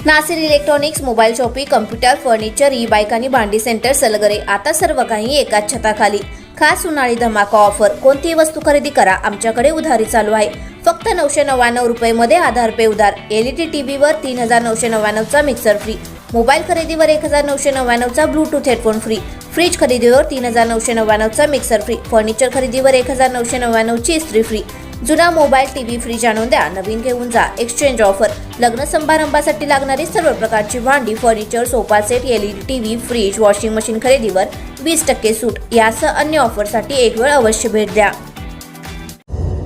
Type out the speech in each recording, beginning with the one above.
Nasir electronics, mobile shoppe, computer, furniture, e bike आणि भांडी centre Salgare. आता सर्व काही एकाच छताखाली. खास उन्हाळी धमाका ऑफर. कोणतीही वस्तू खरेदी करा, आमच्याकडे उधारी चालू आहे. फक्त 999 रुपये आधार पे उधार. एलईडी टीव्हीवर 3999 चा मिक्सर फ्री. मोबाईल खरेदीवर 1999 चा ब्लूटूथ हेडफोन फ्री. फ्रीज खरेदीवर 3999 चा मिक्सर फ्री. फर्निचर खरेदीवर 1999 ची इस्त्री फ्री. जुना मोबाईल, टीव्ही, फ्रीज आणून द्या, नवीन घेऊन जा. Exchange offer. लग्न समारंभासाठी लागणारी सर्व प्रकारची भांडी, furniture, sofa set, LED TV, fridge, washing machine खरेदीवर 20% सूट. यासह अन्य ऑफरसाठी एक वेळ अवश्य भेट द्या.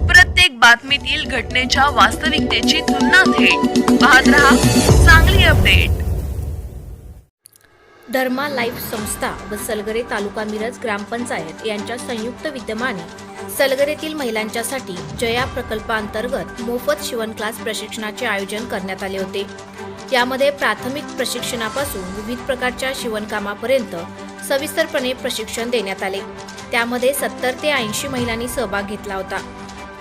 प्रत्येक बातमीतील घटनेच्या वास्तविकतेची तुलना थेट पाहत रहा चांगली अपडेट. धर्मा लाईफ संस्था व सलगरे तालुका मिरज ग्रामपंचायत यांच्या संयुक्त विद्यमाने सलगरेतील महिलांच्यासाठी जया प्रकल्पांतर्गत मोफत शिवण क्लास प्रशिक्षणाचे आयोजन करण्यात आले होते. यामध्ये प्राथमिक प्रशिक्षणापासून विविध प्रकारच्या शिवणकामापर्यंत सविस्तरपणे प्रशिक्षण देण्यात आले. त्यामध्ये 70 ते 80 महिलांनी सहभाग घेतला होता.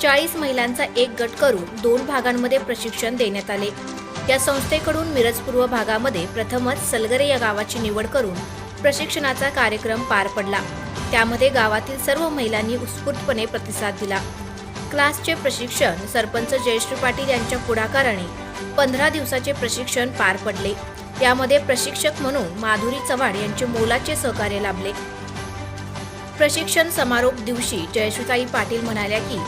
40 महिलांचा एक गट करून 2 भागांमध्ये प्रशिक्षण देण्यात आले. या संस्थेकडून मिरज पूर्व भागामध्ये प्रथमच सलगरे या गावाची निवड करून प्रशिक्षणाचा कार्यक्रम पार पडला. त्यामध्ये गावातील सर्व महिलांनी उत्स्फूर्तपणे प्रतिसाद दिला. क्लासचे प्रशिक्षण सरपंच जयश्री पाटील यांच्या पुढाकाराने 15 दिवसाचे प्रशिक्षण पार पडले. यामध्ये प्रशिक्षक म्हणून माधुरी चव्हाण यांचे मोलाचे सहकार्य लाभले. प्रशिक्षण समारोप दिवशी जयश्रीताई पाटील म्हणाल्या की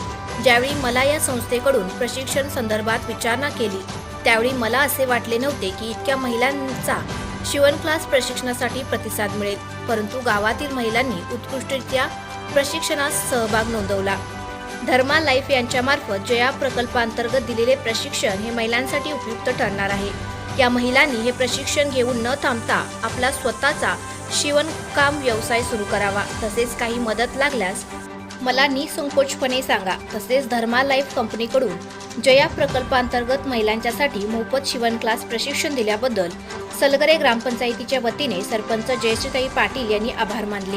ज्यावेळी मला या संस्थेकडून प्रशिक्षण संदर्भात विचारणा केली त्यावेळी मला असे वाटले नव्हते की इतक्या महिलांचा शिवण क्लास प्रशिक्षणासाठी प्रतिसाद मिळेल, परंतु गावातील महिलांनी उत्कृष्टरित्या प्रशिक्षणात सहभाग नोंदवला. धर्मा लाईफ यांच्यामार्फत जया प्रकल्पांतर्गत दिलेले प्रशिक्षण हे महिलांसाठी उपयुक्त ठरणार आहे. या महिलांनी हे प्रशिक्षण घेऊन न थांबता आपला स्वतःचा शिवणकाम व्यवसाय सुरू करावा. तसेच काही मदत लागल्यास मला निसंकोचपणे सांगा. तसेच धर्मा लाईफ कंपनीकडून जया प्रकल्पांतर्गत महिलांच्यासाठी मोफत शिवण क्लास प्रशिक्षण दिल्याबद्दल सलगरे ग्रामपंचायतीच्या वतीने सरपंच जयश्रीताई पाटील यांनी आभार मानले.